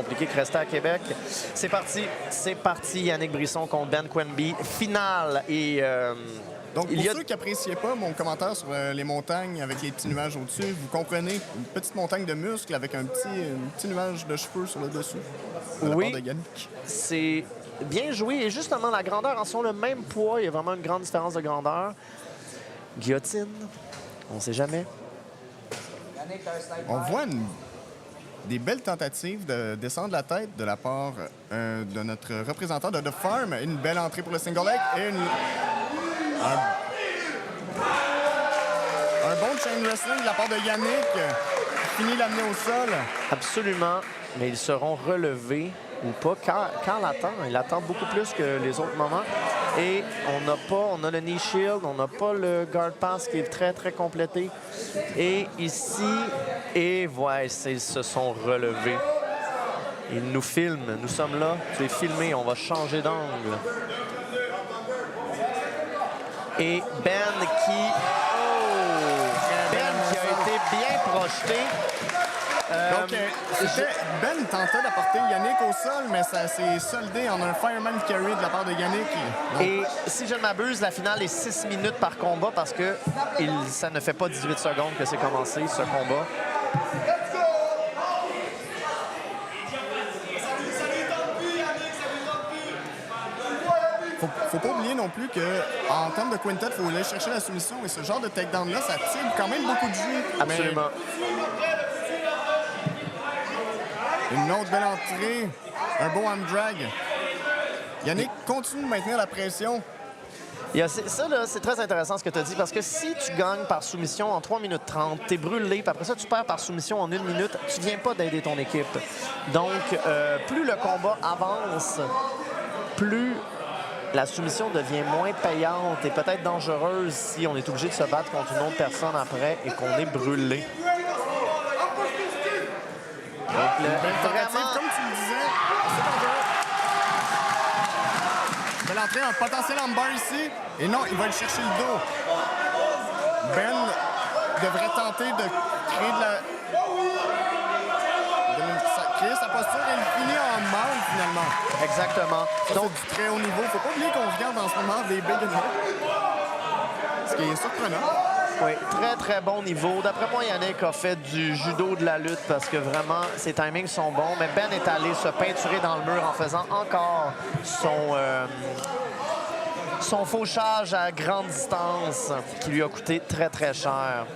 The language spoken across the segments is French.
Compliqué que rester à Québec. C'est parti. Yannick Brisson contre Ben Quenby. Finale. Et donc, pour ceux qui n'appréciaient pas mon commentaire sur les montagnes avec les petits nuages au-dessus, vous comprenez, une petite montagne de muscles avec un petit nuage de cheveux sur le dessus. Oui, c'est bien joué. Et justement, la grandeur en sont le même poids. Il y a vraiment une grande différence de grandeur. Guillotine, on ne sait jamais. On voit des belles tentatives de descendre la tête de la part de notre représentant de The Farm. Une belle entrée pour le single leg et un bon chain wrestling de la part de Yannick. Fini l'amener au sol. Absolument, mais ils seront relevés ou pas. Quand l'attend, il attend beaucoup plus que les autres moments. Et on a le knee shield, on n'a pas le guard pass qui est très, très complété. Et ici, ouais, ils se sont relevés. Ils nous filment, nous sommes là, tu es filmé, on va changer d'angle. Et Ben qui a été bien projeté. Donc, Ben tentait d'apporter Yannick au sol, mais ça s'est soldé en un fireman carry de la part de Yannick. Donc... Et si je ne m'abuse, la finale est 6 minutes par combat parce que ça ne fait pas 18 secondes que c'est commencé, ce combat. Faut pas oublier non plus qu'en termes de quintet, il faut aller chercher la soumission. Et ce genre de takedown-là, ça tire quand même beaucoup de jus. Absolument. Une autre belle entrée. Un beau arm drag. Yannick continue de maintenir la pression. Ça, là, c'est très intéressant ce que tu as dit, parce que si tu gagnes par soumission en 3 minutes 30, tu es brûlé, puis après ça, tu perds par soumission en 1 minute, tu viens pas d'aider ton équipe. Donc, plus le combat avance, plus la soumission devient moins payante et peut-être dangereuse si on est obligé de se battre contre une autre personne après et qu'on est brûlé. Donc, vraiment... Comme tu le disais, c'est dangereux. Belle entrée, un potentiel armbar ici. Et non, il va aller chercher le dos. Ben devrait tenter de créer créer sa posture et il finit en mount finalement. Exactement. Donc, du très haut niveau. Faut pas oublier qu'on regarde en ce moment des beginners. Ce qui est surprenant. Oui, très, très bon niveau. D'après moi, Yannick a fait du judo de la lutte parce que vraiment, ses timings sont bons. Mais Ben est allé se peinturer dans le mur en faisant encore son fauchage à grande distance qui lui a coûté très, très cher.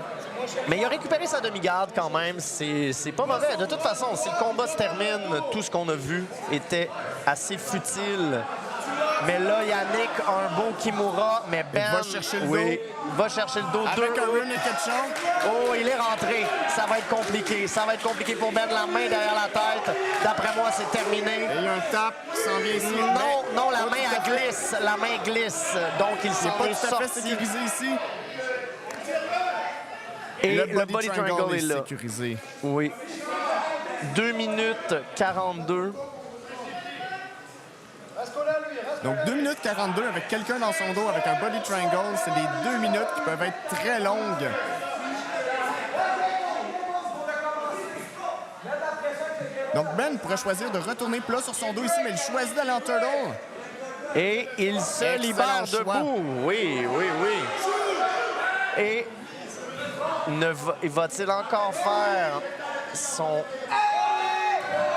Mais il a récupéré sa demi-garde quand même. C'est pas mauvais. De toute façon, si le combat se termine, tout ce qu'on a vu était assez futile. Mais là, Yannick a un beau Kimura, mais Ben va chercher le dos. Va chercher le dos. Avec un run naked choke. Oh, il est rentré. Ça va être compliqué. Ça va être compliqué pour Ben. La main derrière la tête. D'après moi, c'est terminé. Et il y a un tap qui s'en vient ici. Non, la main, elle glisse. La main glisse. Donc, il s'en est sorti. Pas tout à fait sécurisé ici. Et le body triangle est là. Sécurisé. Oui. 2 minutes 42. Donc, 2 minutes 42 avec quelqu'un dans son dos, avec un body triangle, c'est des 2 minutes qui peuvent être très longues. Donc, Ben pourrait choisir de retourner plat sur son dos ici, mais il choisit d'aller en turtle. Et il se libère debout. Oui. Et va-t-il encore faire son...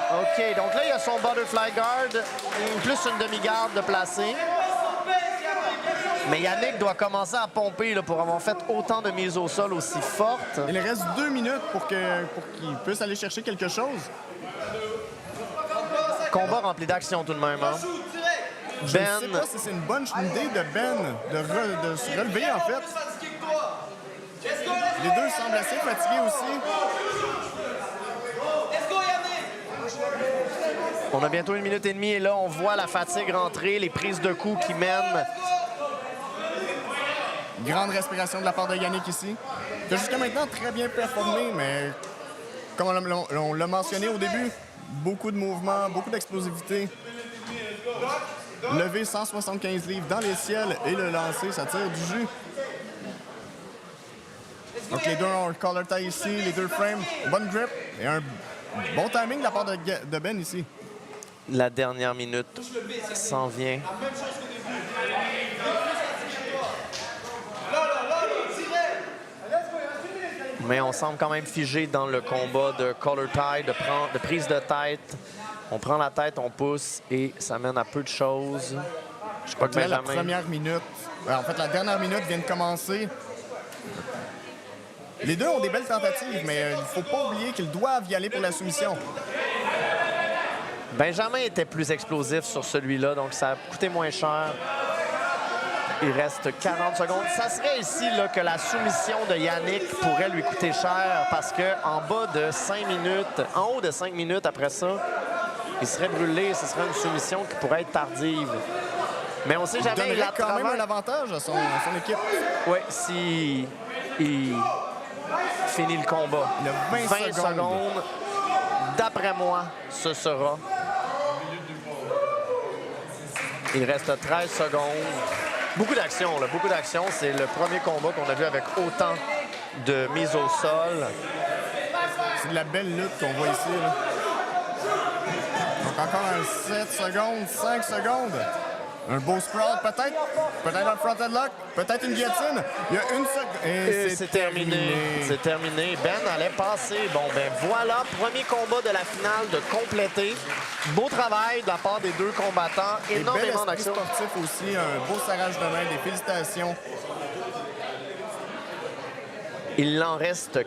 OK, donc là, il y a son butterfly guard, plus une demi-garde de placer. Mais Yannick doit commencer à pomper là, pour avoir fait autant de mises au sol aussi fortes. Il reste 2 minutes pour qu'il puisse aller chercher quelque chose. Combat rempli d'action tout de même. Hein? Je ne sais pas si c'est une bonne idée de Ben de se relever, en fait. Les deux semblent assez fatigués aussi. On a bientôt 1 minute et demie et là, on voit la fatigue rentrer, les prises de coups qui mènent. Grande respiration de la part de Yannick ici. Il a jusqu'à maintenant très bien performé, mais comme on l'a mentionné au début, beaucoup de mouvements, beaucoup d'explosivité. Lever 175 livres dans les ciels et le lancer, ça tire du jus. Donc les deux ont le collar tie ici, les deux frames, bonne grip et un Bon timing de la part de Ben ici. La dernière minute s'en vient. Mais on semble quand même figé dans le combat de collar tie, de prise de tête. On prend la tête, on pousse et ça mène à peu de choses. Je crois que Là, la Benjamin... première minute, en fait, la dernière minute vient de commencer. Les deux ont des belles tentatives, mais il ne faut pas oublier qu'ils doivent y aller pour la soumission. Benjamin était plus explosif sur celui-là, donc ça a coûté moins cher. Il reste 40 secondes. Ça serait ici là, que la soumission de Yannick pourrait lui coûter cher parce qu'en bas de 5 minutes, en haut de 5 minutes après ça, il serait brûlé. Ce serait une soumission qui pourrait être tardive. Mais on ne sait jamais. Il donnerait quand même un avantage à son équipe. Oui, si il finit le combat. Il a 20 secondes. D'après moi, ce sera. Il reste 13 secondes. Beaucoup d'action, là. Beaucoup d'action. C'est le premier combat qu'on a vu avec autant de mise au sol. C'est de la belle lutte qu'on voit ici. Là. Donc encore un 7 secondes, 5 secondes. Un beau sprawl, peut-être un front headlock, peut-être une guillotine. Il y a une seconde. Et c'est terminé. C'est terminé. Ben allait passer. Bon, ben voilà, premier combat de la finale de compléter. Beau travail de la part des deux combattants. Énormément d'action. Sportif aussi, un beau serrage de main, des félicitations. Il en reste